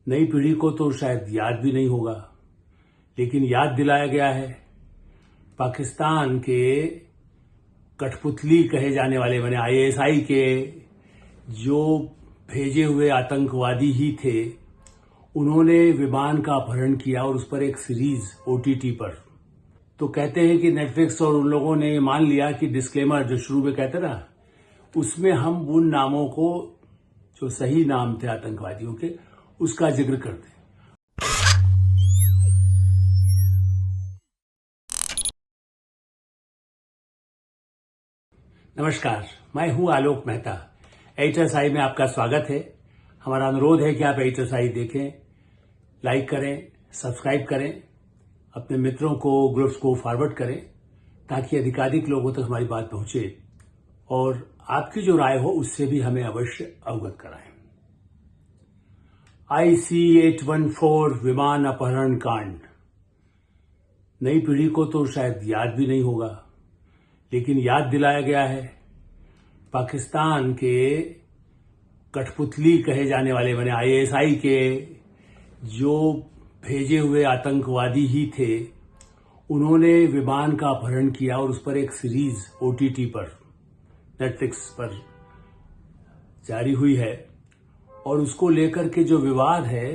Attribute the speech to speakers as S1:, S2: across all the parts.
S1: नई पीढ़ी को तो शायद याद भी नहीं होगा, लेकिन याद दिलाया गया है पाकिस्तान के कठपुतली कहे जाने वाले माने आईएसआई के जो भेजे हुए आतंकवादी ही थे। उन्होंने विमान का अपहरण किया और उस पर एक सीरीज ओटीटी पर। तो कहते हैं कि नेटफ्लिक्स और उन लोगों ने ये मान लिया कि डिस्क्लेमर जो शुरू में कहते ना, उसमें हम उन नामों को जो सही नाम थे आतंकवादियों के उसका जिक्र करते हैं। नमस्कार, मैं हूं आलोक मेहता। एडिटर्स आई में आपका स्वागत है। हमारा अनुरोध है कि आप एडिटर्स आई देखें, लाइक करें, सब्सक्राइब करें, अपने मित्रों को, ग्रुप्स को फॉरवर्ड करें ताकि अधिकाधिक लोगों तक हमारी बात पहुंचे और आपकी जो राय हो उससे भी हमें अवश्य अवगत कराएं। IC-814 विमान अपहरण कांड नई पीढ़ी को तो शायद याद भी नहीं होगा, लेकिन याद दिलाया गया है पाकिस्तान के कठपुतली कहे जाने वाले माने आईएसआई के जो भेजे हुए आतंकवादी ही थे। उन्होंने विमान का अपहरण किया और उस पर एक सीरीज ओटीटी पर, नेटफ्लिक्स पर जारी हुई है और उसको लेकर के जो विवाद है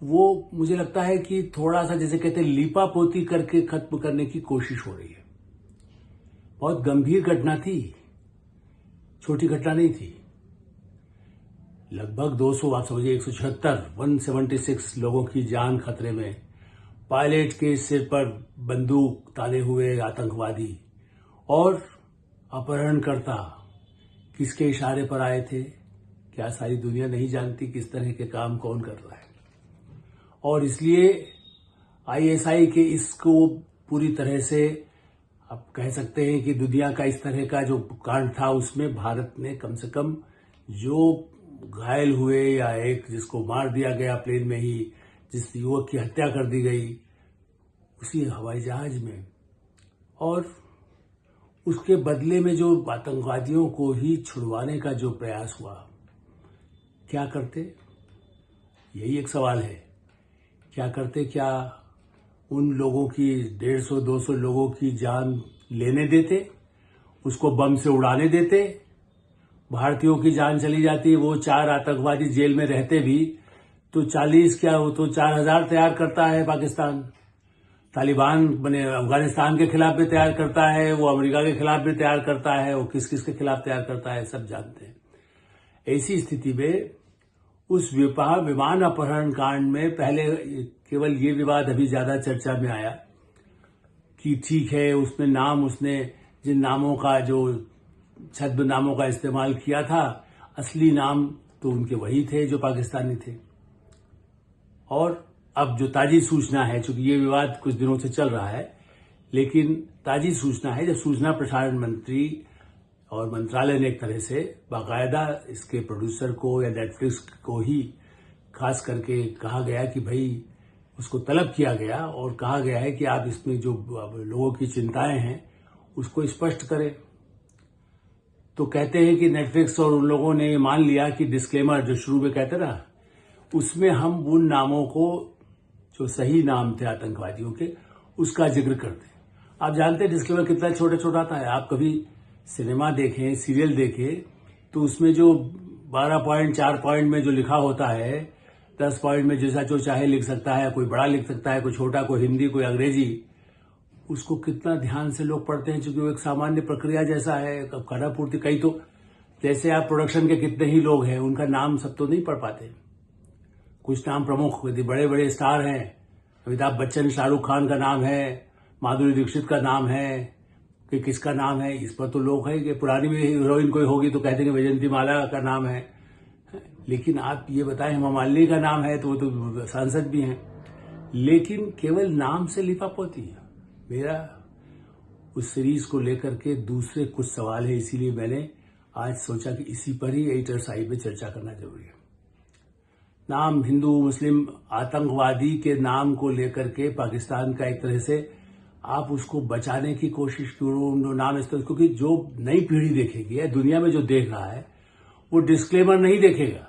S1: वो मुझे लगता है कि थोड़ा सा जैसे कहते हैं लीपापोती करके खत्म करने की कोशिश हो रही है। बहुत गंभीर घटना थी, छोटी घटना नहीं थी। लगभग 200, आप समझिए 176 लोगों की जान खतरे में, पायलट के सिर पर बंदूक ताने हुए आतंकवादी और अपहरणकर्ता किसके इशारे पर आए थे, क्या सारी दुनिया नहीं जानती किस तरह के काम कौन कर रहा है। और इसलिए आईएसआई के इसको पूरी तरह से आप कह सकते हैं कि दुनिया का इस तरह का जो कांड था उसमें भारत ने कम से कम जो घायल हुए या एक जिसको मार दिया गया प्लेन में ही, जिस युवक की हत्या कर दी गई उसी हवाई जहाज में, और उसके बदले में जो आतंकवादियों को ही छुड़वाने का जो प्रयास हुआ, क्या करते? यही एक सवाल है। क्या करते? क्या उन लोगों की 150-200 लोगों की जान लेने देते, उसको बम से उड़ाने देते? भारतीयों की जान चली जाती, वो 4 आतंकवादी जेल में रहते भी तो 40 क्या हो तो 4000 तैयार करता है पाकिस्तान। तालिबान बने अफगानिस्तान के खिलाफ भी तैयार करता है, वो अमेरिका के खिलाफ भी तैयार करता है, वो किस किस के खिलाफ तैयार करता है सब जानते हैं। ऐसी स्थिति में उस विमान अपहरण कांड में पहले केवल ये विवाद अभी ज्यादा चर्चा में आया कि ठीक है उसमें नाम, उसने जिन नामों का जो छद्म नामों का इस्तेमाल किया था, असली नाम तो उनके वही थे जो पाकिस्तानी थे। और अब जो ताजी सूचना है, चूंकि ये विवाद कुछ दिनों से चल रहा है, लेकिन ताजी सूचना है जब सूचना प्रसारण मंत्री और मंत्रालय ने एक तरह से बाकायदा इसके प्रोड्यूसर को या नेटफ्लिक्स को ही खास करके कहा गया कि भाई उसको तलब किया गया और कहा गया है कि आप इसमें जो लोगों की चिंताएं हैं उसको स्पष्ट करें। तो कहते हैं कि नेटफ्लिक्स और उन लोगों ने ये मान लिया कि डिस्क्लेमर जो शुरू में कहते ना, उसमें हम उन नामों को जो सही नाम थे आतंकवादियों के उसका जिक्र करते। आप जानते हैं डिस्क्लेमर कितना छोटा छोटा आता है। आप कभी सिनेमा देखें, सीरियल देखें तो उसमें जो 12 पॉइंट 4 पॉइंट में जो लिखा होता है, 10 पॉइंट में जैसा जो चाहे लिख सकता है, कोई बड़ा लिख सकता है, कोई छोटा, कोई हिंदी, कोई अंग्रेजी, उसको कितना ध्यान से लोग पढ़ते हैं क्योंकि वो एक सामान्य प्रक्रिया जैसा है। खाना पूर्ति, कई तो जैसे आप प्रोडक्शन के कितने ही लोग हैं उनका नाम सब तो नहीं पढ़ पाते। कुछ नाम प्रमुख बड़े बड़े स्टार हैं, अमिताभ बच्चन, शाहरुख खान का नाम है, माधुरी दीक्षित का नाम है, कि किसका नाम है इस पर तो लोग हैं कि पुरानी में हीरोइन कोई होगी तो कहते हैं वैजयंती माला का नाम है। लेकिन आप ये बताएं हेमा मालिनी का नाम है तो वो तो सांसद भी हैं, लेकिन केवल नाम से लिपापोती है। मेरा उस सीरीज को लेकर के दूसरे कुछ सवाल है, इसीलिए मैंने आज सोचा कि इसी पर ही एडिटर्स आई में चर्चा करना जरूरी है। नाम हिंदू मुस्लिम आतंकवादी के नाम को लेकर के पाकिस्तान का एक तरह से आप उसको बचाने की कोशिश क्यों नाम इस तरह, क्योंकि जो नई पीढ़ी देखेगी, दुनिया में जो देख रहा है वो डिस्क्लेमर नहीं देखेगा,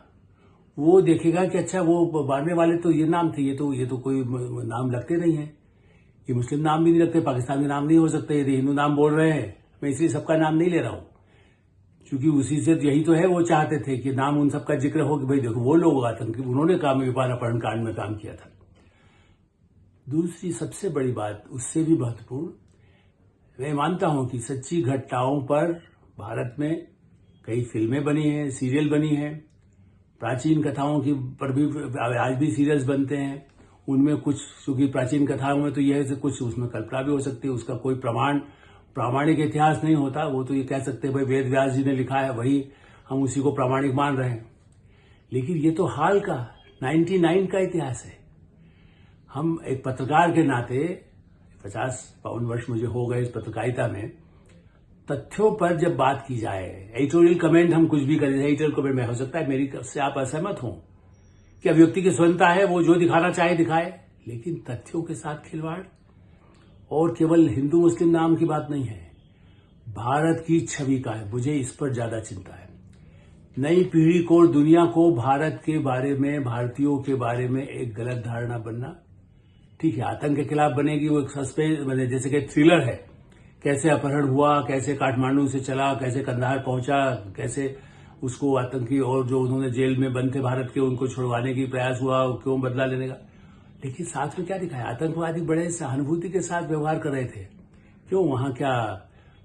S1: वो देखेगा कि अच्छा वो मारने वाले तो ये नाम थे, ये तो कोई नाम लगते नहीं है, ये मुस्लिम नाम भी नहीं लगते, पाकिस्तान के नाम नहीं हो सकते, यदि हिंदू नाम बोल रहे हैं। मैं इसलिए सबका नाम नहीं ले रहा हूं, क्योंकि उसी से यही तो है, वो चाहते थे कि नाम उन सबका जिक्र हो कि भाई देखो वो लोग आतंकी, उन्होंने काम विपान अपहरण कांड में काम किया था। दूसरी सबसे बड़ी बात, उससे भी महत्वपूर्ण, मैं मानता हूं कि सच्ची घटनाओं पर भारत में कई फिल्में बनी हैं, सीरियल बनी हैं, प्राचीन कथाओं की पर भी आज भी सीरियल्स बनते हैं। उनमें कुछ, क्योंकि प्राचीन कथाओं में तो यह है कुछ उसमें कल्पना भी हो सकती है, उसका कोई प्रामाणिक इतिहास नहीं होता। वो तो ये कह सकते हैं भाई वेद व्यास जी ने लिखा है, वही हम उसी को प्रामाणिक मान रहे हैं। लेकिन ये तो हाल का 99 का इतिहास है। हम एक पत्रकार के नाते 50-52 वर्ष मुझे हो गए इस पत्रकारिता में, तथ्यों पर जब बात की जाए, एडिटोरियल कमेंट हम कुछ भी करें, एडिटोरियल कमेंट में हो सकता है मेरी से आप असहमत हों, कि व्यक्ति की स्वतंत्रता है, वो जो दिखाना चाहे दिखाए, लेकिन तथ्यों के साथ खिलवाड़, और केवल हिंदू मुस्लिम नाम की बात नहीं है, भारत की छवि का है। मुझे इस पर ज्यादा चिंता है। नई पीढ़ी को, दुनिया को भारत के बारे में, भारतीयों के बारे में एक गलत धारणा बनना, ठीक है, आतंक के खिलाफ बनेगी, वो एक सस्पेंस बने, जैसे कि थ्रिलर है, कैसे अपहरण हुआ, कैसे काठमांडू से चला, कैसे कंधार पहुंचा, कैसे उसको आतंकी और जो उन्होंने जेल में बंद थे भारत के, उनको छुड़वाने की प्रयास हुआ, क्यों बदला लेने का। लेकिन साथ में क्या दिखाया, आतंकवादी बड़े सहानुभूति के साथ व्यवहार कर रहे थे। क्यों, वहां क्या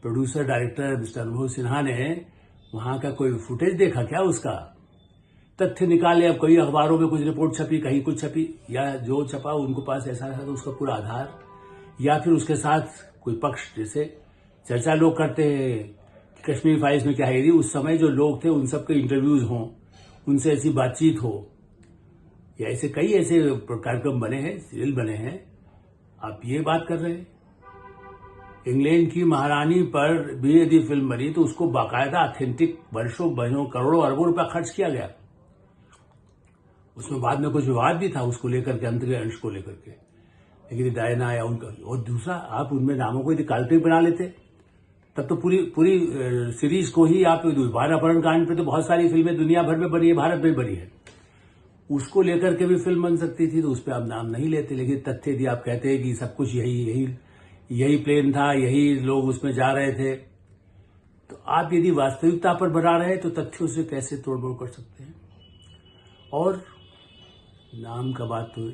S1: प्रोड्यूसर डायरेक्टर मिस्टर अनुभव सिन्हा ने वहां का कोई फुटेज देखा क्या, उसका तथ्य निकाले। अब कई अखबारों में कुछ रिपोर्ट छपी, कहीं कुछ छपी, या जो छपा उनको पास ऐसा रहा तो उसका पूरा आधार, या फिर उसके साथ कोई पक्ष, जैसे चर्चा लोग करते हैं कि कश्मीर फाइल्स में क्या है, यदि उस समय जो लोग थे उन सबके इंटरव्यूज हों, उनसे ऐसी बातचीत हो, या ऐसे कई ऐसे कार्यक्रम बने हैं, सीरियल बने हैं, आप ये बात कर रहे हैं। इंग्लैंड की महारानी पर भी यदि फिल्म बनी तो उसको बाकायदा ऑथेंटिक वर्षों करोड़ों अरबों रुपया खर्च किया गया। उसमें बाद में कुछ विवाद भी था उसको लेकर के, अंतरिक्ष अंश को लेकर के, लेकिन डायना या उनका, और दूसरा आप उनमें नामों को यदि काल्पनिक बना लेते तब तो पूरी सीरीज को ही आप, विमान अपहरण कांड पे तो बहुत सारी फिल्में दुनिया भर में बनी है, भारत में बनी है, उसको लेकर के भी फिल्म बन सकती थी, तो उस पर आप नाम नहीं लेते। लेकिन तथ्य यदि आप कहते हैं कि सब कुछ यही प्लेन था, यही लोग उसमें जा रहे थे, तो आप यदि वास्तविकता पर बना रहे हैं तो तथ्यों से कैसे तोड़मोड़ कर सकते हैं। और नाम का बात तो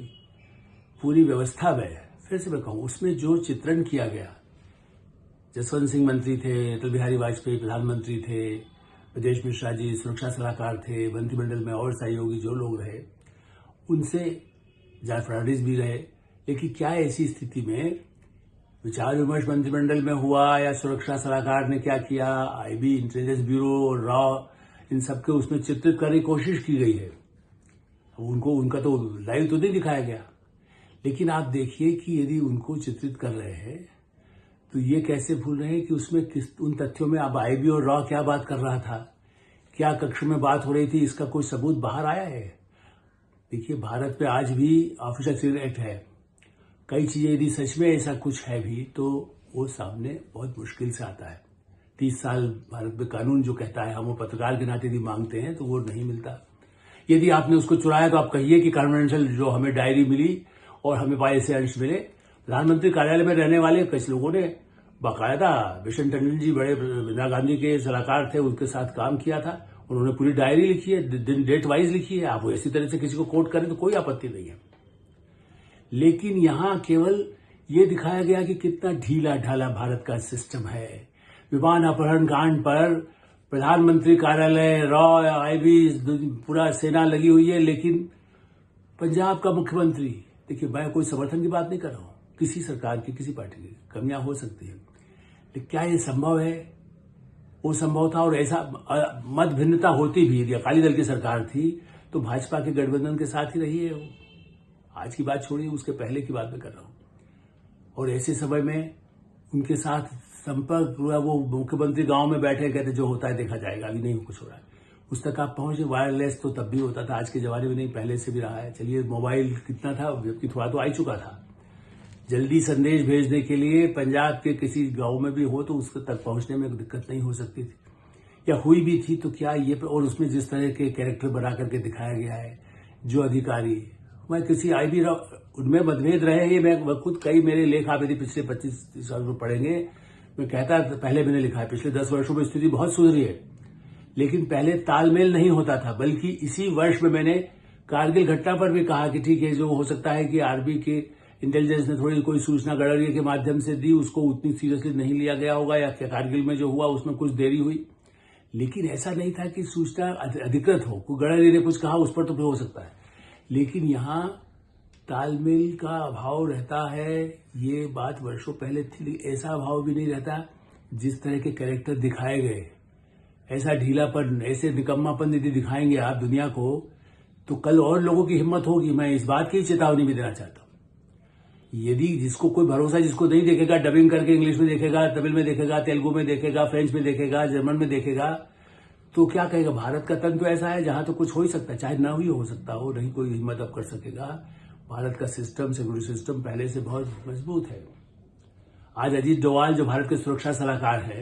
S1: पूरी व्यवस्था में, फिर से मैं कहूं, उसमें जो चित्रण किया गया, जसवंत सिंह मंत्री थे, अटल बिहारी वाजपेयी प्रधानमंत्री थे, ब्रजेश मिश्रा जी सुरक्षा सलाहकार थे, मंत्रिमंडल में और सहयोगी जो लोग रहे, उनसे जॉर्ज फर्नांडिस भी रहे, लेकिन क्या ऐसी स्थिति में विचार विमर्श मंत्रिमंडल में हुआ, या सुरक्षा सलाहकार ने क्या किया, आईबी, इंटेलिजेंस ब्यूरो और रॉ, इन सबके उसमें चित्रित करने की कोशिश की गई है। उनका तो लाइव तो नहीं दिखाया गया, लेकिन आप देखिए कि यदि उनको चित्रित कर रहे हैं तो ये कैसे भूल रहे हैं कि उसमें उन तथ्यों में अब आईबी और रॉ क्या बात कर रहा था, क्या कक्ष में बात हो रही थी, इसका कोई सबूत बाहर आया है। देखिए, भारत में आज भी ऑफिशियल सीक्रेट एक्ट है, कई चीजें यदि सच में ऐसा कुछ है भी तो वो सामने बहुत मुश्किल से आता है। 30 साल भारत में कानून जो कहता है, हम वो पत्रकार के नाते यदि मांगते हैं तो वो नहीं मिलता। यदि आपने उसको चुराया तो आप कहिए कि कॉन्फिडेंशियल जो हमें डायरी मिली और हमें पाए से अंश मिले। प्रधानमंत्री कार्यालय में रहने वाले कुछ लोगों ने बाकायदा, बिशन टंडन जी बड़े इंदिरा गांधी के सलाहकार थे, उनके साथ काम किया था, उन्होंने पूरी डायरी लिखी है, दिन डेट वाइज लिखी है। आप इसी तरह से किसी को कोट करें तो कोई आपत्ति नहीं है, लेकिन यहां केवल ये दिखाया गया कि कितना ढीला ढाला भारत का सिस्टम है। विमान अपहरण कांड पर प्रधानमंत्री कार्यालय, रॉ, आईबी, पूरा सेना लगी हुई है, लेकिन पंजाब का मुख्यमंत्री, देखिए मैं कोई समर्थन की बात नहीं कर रहा हूं, किसी सरकार की, किसी पार्टी की कमियां हो सकती है, लेकिन क्या ये संभव है? वो संभव था। और ऐसा मत भिन्नता होती भी, यदि अकाली दल की सरकार थी तो भाजपा के गठबंधन के साथ ही रही है वो। आज की बात छोड़िए, उसके पहले की बात मैं कर रहा हूं। और ऐसे समय में उनके साथ संपर्क हुआ, वो मुख्यमंत्री गांव में बैठे, कहते जो होता है देखा जाएगा, अभी नहीं कुछ हो रहा है, उस तक आप पहुंचे। वायरलेस तो तब भी होता था, आज के जमाने में नहीं, पहले से भी रहा है। चलिए, मोबाइल कितना था, जबकि थोड़ा तो आ ही चुका था। जल्दी संदेश भेजने के लिए पंजाब के किसी गांव में भी हो तो उसके तक पहुंचने में दिक्कत नहीं हो सकती थी। या हुई भी थी तो क्या ये, और उसमें जिस तरह के कैरेक्टर बना करके दिखाया गया है जो अधिकारी, मैं किसी आई भी उनमें मतभेद रहे हैं। मैं खुद कई मेरे लेख आप यदि पिछले 25-30 साल में पढ़ेंगे, मैं कहता पहले मैंने लिखा है पिछले 10 वर्षों में स्थिति बहुत सुधरी है, लेकिन पहले तालमेल नहीं होता था। बल्कि इसी वर्ष में मैंने कारगिल घटना पर भी कहा कि ठीक है, जो हो सकता है कि आर्मी के इंटेलिजेंस ने थोड़ी कोई सूचना गड़बड़ी के माध्यम से दी, उसको उतनी सीरियसली नहीं लिया गया होगा, या कारगिल में जो हुआ उसमें कुछ देरी हुई। लेकिन ऐसा नहीं था कि सूचना अधिकृत हो, कोई गड़बड़ी ने कुछ कहा उस पर तो हो सकता है, लेकिन यहाँ तालमेल का अभाव रहता है। ये बात वर्षों पहले थी, ऐसा अभाव भी नहीं रहता। जिस तरह के कैरेक्टर दिखाए गए, ऐसा ढीलापन, ऐसे निकम्मापन यदि दिखाएंगे आप दुनिया को, तो कल और लोगों की हिम्मत होगी। मैं इस बात की चेतावनी भी देना चाहता हूं। यदि जिसको कोई भरोसा, जिसको नहीं देखेगा, डबिंग करके इंग्लिश में देखेगा, तमिल में देखेगा, तेलुगु में देखेगा, फ्रेंच में देखेगा, जर्मन में देखेगा, तो क्या कहेगा? भारत का तंत्र ऐसा है जहां तो कुछ हो ही सकता है, चाहे ना भी हो सकता हो, नहीं कोई हिम्मत अब कर सकेगा। भारत का सिस्टम, सिक्योरिटी सिस्टम पहले से बहुत मजबूत है। आज अजीत डोवाल जो भारत के सुरक्षा सलाहकार है,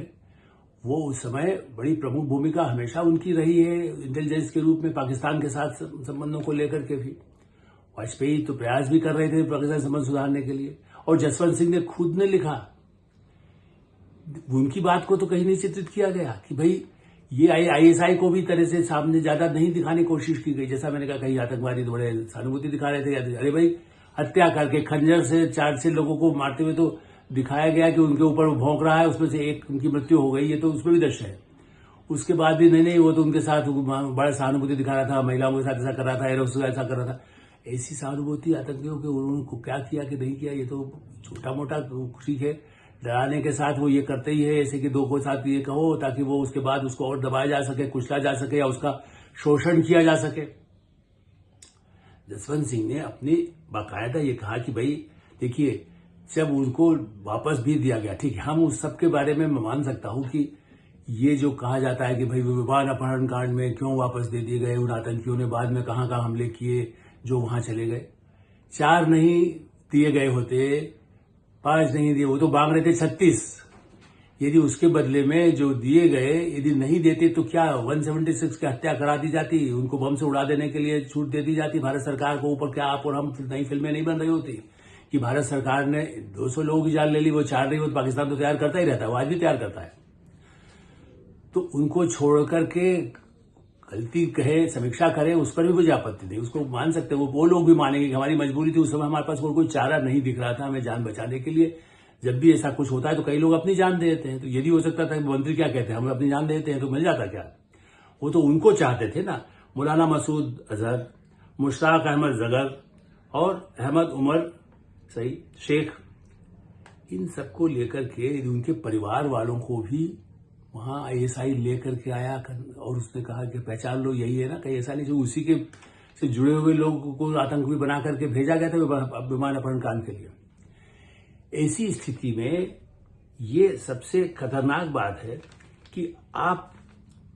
S1: वो उस समय बड़ी प्रमुख भूमिका हमेशा उनकी रही है इंटेलिजेंस के रूप में, पाकिस्तान के साथ संबंधों को लेकर के भी। वाजपेयी तो प्रयास भी कर रहे थे पाकिस्तान संबंध सुधारने के लिए, और जसवंत सिंह ने खुद ने लिखा, उनकी बात को तो कहीं नहीं चित्रित किया गया कि भाई ये आईएसआई को भी तरह से सामने ज्यादा नहीं दिखाने की कोशिश की गई। जैसा मैंने कहा, कहीं आतंकवादी तो बड़े सहानुभूति दिखा रहे थे, अरे भाई हत्या करके खंजर से 4 लोगों को मारते हुए तो दिखाया गया कि उनके ऊपर भौंक रहा है, उसमें से एक उनकी मृत्यु हो गई, ये तो उसमें भी दृश्य है। उसके बाद भी नहीं, वो तो उनके साथ बड़ा सहानुभूति दिखा रहा था, महिलाओं के साथ ऐसा कर रहा था, एरोस ऐसा कर रहा था। ऐसी सहानुभूति आतंकियों के उनको क्या किया कि नहीं किया, ये तो छोटा मोटा ठीक है, डराने के साथ वो ये करते ही है, ऐसे कि 2 को साथ ये कहो ताकि वो उसके बाद उसको और दबाया जा सके, कुचला जा सके, या उसका शोषण किया जा सके। जसवंत सिंह ने अपनी बाकायदा ये कहा कि भाई देखिए, जब उनको वापस भी दिया गया, ठीक है, हम उस सब के बारे में मैं मान सकता हूं कि ये जो कहा जाता है कि भाई विमान अपहरण कांड में क्यों वापस दे दिए गए, उन आतंकियों ने बाद में कहां कहां हमले किए जो वहां चले गए। 4 नहीं दिए गए होते, 5 नहीं दिए, वो तो मांग रहे थे 36। यदि उसके बदले में जो दिए गए यदि नहीं देते तो क्या 176 की हत्या करा दी जाती, उनको बम से उड़ा देने के लिए छूट दे दी जाती भारत सरकार को ऊपर? क्या आप और हम नई फिल्में नहीं बन रही होती कि भारत सरकार ने 200 लोगों की जान ले ली, वो 4 नहीं हो तो पाकिस्तान तो तैयार करता ही रहता है, वो आज भी तैयार करता है। तो उनको छोड़ करके गलती कहे, समीक्षा करे, उस पर भी मुझे आपत्ति नहीं, उसको मान सकते, वो लोग भी मानेंगे कि हमारी मजबूरी थी, उस समय हमारे पास कोई चारा नहीं दिख रहा था हमें जान बचाने के लिए। जब भी ऐसा कुछ होता है तो कई लोग अपनी जान दे देते हैं, तो यदि हो सकता था मंत्री क्या कहते हैं, हम अपनी जान दे देते हैं तो मिल जाता क्या? वो तो उनको चाहते थे ना। मौलाना मसूद अजहर, मुश्ताक अहमद जगर और अहमद उमर सही शेख, इन सबको लेकर के उनके परिवार वालों को भी वहां आईएसआई लेकर के आया और उसने कहा कि पहचान लो, यही है ना। कहीं ऐसा नहीं जो उसी के से जुड़े हुए लोगों को आतंकवादी बना करके भेजा गया था विमान अपहरण कांड के लिए। ऐसी स्थिति में ये सबसे खतरनाक बात है कि आप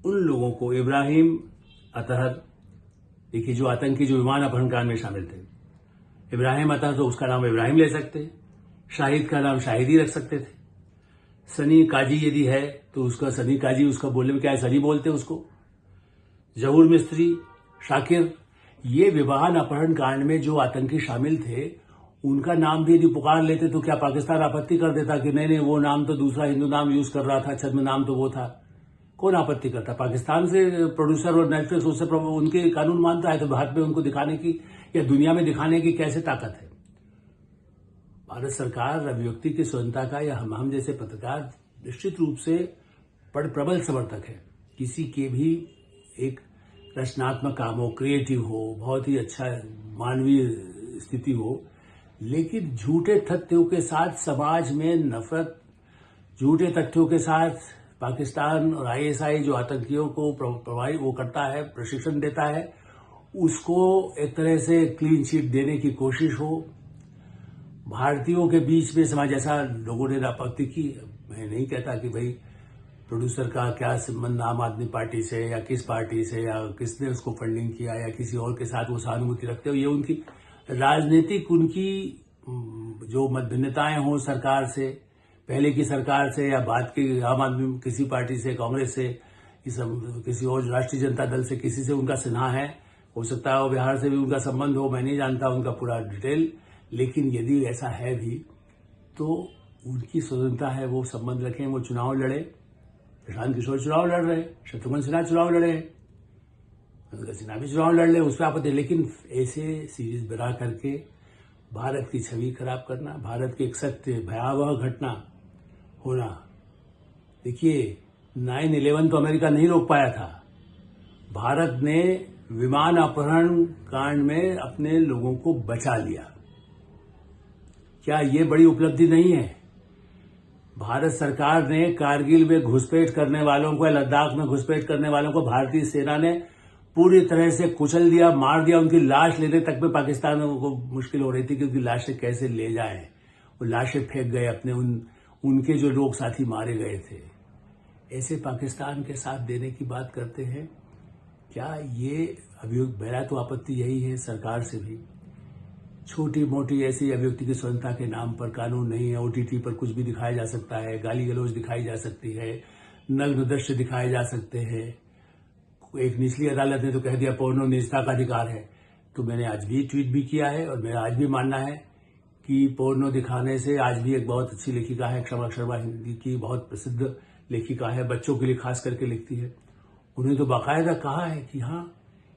S1: उन लोगों को, इब्राहिम अतहर, देखिए जो आतंकी जो विमान अपहरण कांड में शामिल थे, इब्राहिम अतहर, तो उसका नाम इब्राहिम ले सकते, शाहिद का नाम शाहिदी रख सकते थे, सनी काजी यदि है तो उसका सनी काजी, उसका बोलने में क्या है, सनी बोलते उसको, जहूर मिस्त्री, शाकिर, ये विमान अपहरण कांड में जो आतंकी शामिल थे उनका नाम भी यदि पुकार लेते तो क्या पाकिस्तान आपत्ति कर देता कि नहीं वो नाम तो दूसरा हिंदू नाम यूज कर रहा था, छद में नाम तो वो था? कौन आपत्ति करता? पाकिस्तान से प्रोड्यूसर और नेटफ्लिक्स उससे उनके कानून मानता है, तो भारत में उनको दिखाने की या दुनिया में दिखाने की कैसे ताकत है? भारत सरकार अभिव्यक्ति की स्वतंत्रता का, या हम जैसे पत्रकार निश्चित रूप से प्रबल समर्थक है। किसी के भी एक रचनात्मक काम हो, क्रिएटिव हो, बहुत ही अच्छा मानवीय स्थिति हो, लेकिन झूठे तथ्यों के साथ समाज में नफरत, झूठे तथ्यों के साथ पाकिस्तान और आईएसआई जो आतंकियों को प्रभावित वो करता है, प्रशिक्षण देता है, उसको एक तरह से क्लीन चिट देने की कोशिश हो। भारतीयों के बीच में समाज, ऐसा लोगों ने आपत्ति की, मैं नहीं कहता कि भाई प्रोड्यूसर का क्या संबंध आम आदमी पार्टी से या किस पार्टी से या किसने उसको फंडिंग किया या किसी और के साथ वो सहानुभूति रखते हो, ये उनकी राजनीतिक, उनकी जो मतभिन्नताएं हों सरकार से, पहले की सरकार से या बाद की आम आदमी किसी पार्टी से, कांग्रेस से किसी और राष्ट्रीय जनता दल से किसी से उनका स्नेह है, हो सकता है वो बिहार से भी उनका संबंध हो, मैं नहीं जानता उनका पूरा डिटेल। लेकिन यदि ऐसा है भी तो उनकी स्वतंत्रता है, वो संबंध रखें, वो चुनाव लड़े। प्रशांत किशोर चुनाव लड़ रहे, शत्रुघ्न सिन्हा चुनाव लड़े, सिन्हा भी चुनाव लड़ ले, उस पर आपत्ति। लेकिन ऐसे सीरीज बना करके भारत की छवि खराब करना, भारत की एक सत्य भयावह घटना होना। देखिए 9/11 तो अमेरिका नहीं रोक पाया था, भारत ने विमान अपहरण कांड में अपने लोगों को बचा लिया। क्या ये बड़ी उपलब्धि नहीं है? भारत सरकार ने कारगिल में घुसपैठ करने वालों को, लद्दाख में घुसपैठ करने वालों को भारतीय सेना ने पूरी तरह से कुचल दिया, मार दिया। उनकी लाश लेने तक में पाकिस्तान में उनको मुश्किल हो रही थी कि उनकी लाशें कैसे ले जाएं। वो लाशें फेंक गए अपने उनके जो लोग साथी मारे गए थे। ऐसे पाकिस्तान के साथ देने की बात करते हैं। क्या ये अभियुक्त, मेरा तो आपत्ति यही है सरकार से भी, छोटी मोटी ऐसी अभिव्यक्ति की स्वतंत्रता के नाम पर कानून नहीं है। ओटीटी पर कुछ भी दिखाया जा सकता है, गाली गलौज दिखाई जा सकती है, नग्न दृश्य दिखाए जा सकते हैं। एक निचली अदालत ने तो कह दिया पोर्नो निजता का अधिकार है। तो मैंने आज भी ट्वीट भी किया है और मेरा आज भी मानना है कि पोर्नो दिखाने से, आज भी एक बहुत अच्छी लेखिका है क्षमा शर्मा, हिंदी की बहुत प्रसिद्ध लेखिका है, बच्चों के लिए खास करके लिखती है, उन्होंने तो बाकायदा कहा है कि हाँ,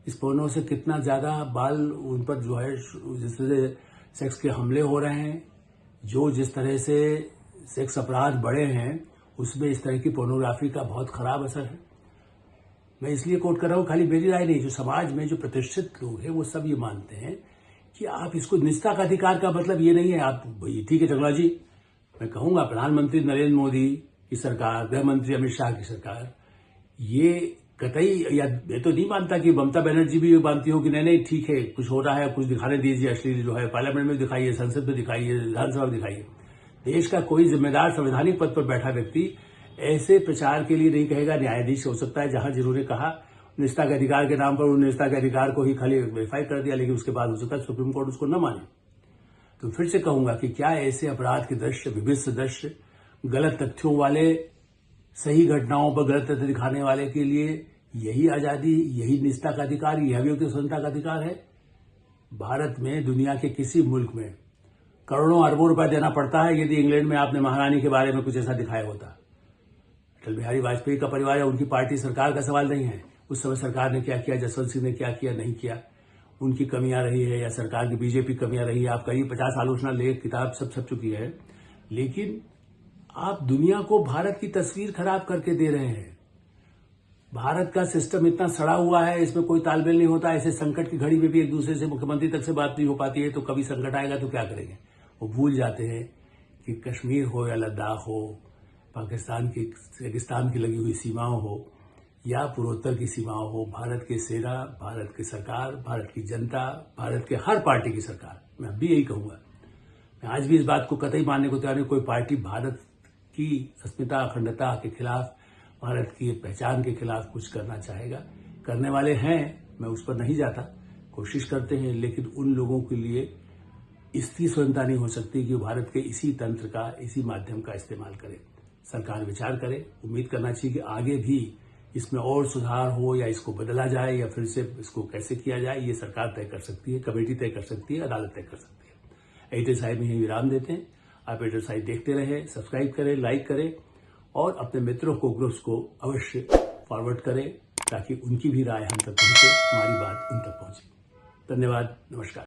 S1: इस पोर्नो से कितना ज्यादा बाल उन पर जो है, जिस तरह से सेक्स के हमले हो रहे हैं, जिस तरह से सेक्स अपराध बढ़े हैं, उसमें इस तरह की पोर्नोग्राफी का बहुत खराब असर है। मैं इसलिए कोट कर रहा हूं, खाली मेरी राय नहीं, जो समाज में जो प्रतिष्ठित लोग हैं वो सब ये मानते हैं कि आप इसको, निजता का अधिकार का मतलब ये नहीं है आप ठीक है टेक्नोलॉजी, मैं कहूंगा प्रधानमंत्री नरेंद्र मोदी की सरकार, गृह मंत्री अमित शाह की सरकार, ये कतई, या मैं तो नहीं मानता कि ममता बनर्जी भी मानती हो कि नहीं ठीक है, कुछ हो रहा है, कुछ दिखाने दीजिए, अश्लील जो है पार्लियामेंट में दिखाइए, संसद में दिखाइए, विधानसभा में दिखाइए। देश का कोई जिम्मेदार संवैधानिक पद पर बैठा व्यक्ति ऐसे प्रचार के लिए नहीं कहेगा न्यायाधीश हो सकता है, जहां जिन्होंने कहा निजता के अधिकार के नाम पर उन निजता के अधिकार को ही खाली वेरीफाई कर दिया, लेकिन उसके बाद हो सकता है सुप्रीम कोर्ट उसको न माने। तो फिर से कहूंगा कि क्या ऐसे अपराध के दृश्य, विभिन्न दृश्य, गलत तथ्यों वाले, सही घटनाओं पर गलत तथ्य दिखाने वाले के लिए यही आजादी, यही निजता का अधिकार, यह अभिव्यक्ति स्वतंत्रता का अधिकार है? भारत में दुनिया के किसी मुल्क में करोड़ों अरबों रुपए देना पड़ता है यदि इंग्लैंड में आपने महारानी के बारे में कुछ ऐसा दिखाया होता। अटल बिहारी वाजपेयी का परिवार या उनकी पार्टी सरकार का सवाल नहीं है, उस समय सरकार ने क्या किया, जसवंत सिंह ने क्या किया, नहीं किया, उनकी कमियां रही है या सरकार की बीजेपी कमियां रही है। आप कहीं 50 आलोचना लेख किताब सब छप चुकी है, लेकिन आप दुनिया को भारत की तस्वीर खराब करके दे रहे हैं। भारत का सिस्टम इतना सड़ा हुआ है, इसमें कोई तालमेल नहीं होता। ऐसे संकट की घड़ी में भी एक दूसरे से, मुख्यमंत्री तक से बात नहीं हो पाती है, तो कभी संकट आएगा तो क्या करेंगे। वो भूल जाते हैं कि कश्मीर हो या लद्दाख हो, पाकिस्तान की रेगिस्तान की लगी हुई सीमाओं हो या पूर्वोत्तर की सीमाओं हो, भारत की सेना, भारत की सरकार, भारत की जनता, भारत के हर पार्टी की सरकार, मैं अब भी यही कहूंगा, मैं आज भी इस बात को कतई मानने को तैयार नहीं, कोई पार्टी भारत की अस्मिता, अखंडता के खिलाफ, भारत की पहचान के खिलाफ कुछ करना चाहेगा। करने वाले हैं, मैं उस पर नहीं जाता, कोशिश करते हैं, लेकिन उन लोगों के लिए इसकी स्वतंत्रता नहीं हो सकती कि भारत के इसी तंत्र का, इसी माध्यम का इस्तेमाल करे। सरकार विचार करे, उम्मीद करना चाहिए कि आगे भी इसमें और सुधार हो या इसको बदला जाए या फिर से इसको कैसे किया जाए, ये सरकार तय कर सकती है, कमेटी तय कर सकती है, अदालत तय कर सकती है। एडिटर साहब यही विराम देते हैं। आप एडिटर साहब देखते रहे, सब्सक्राइब करें, लाइक करें और अपने मित्रों को, ग्रुप्स को अवश्य फॉरवर्ड करें ताकि उनकी भी राय हम तक पहुंचे, हमारी बात उन तक पहुंचे। धन्यवाद, नमस्कार।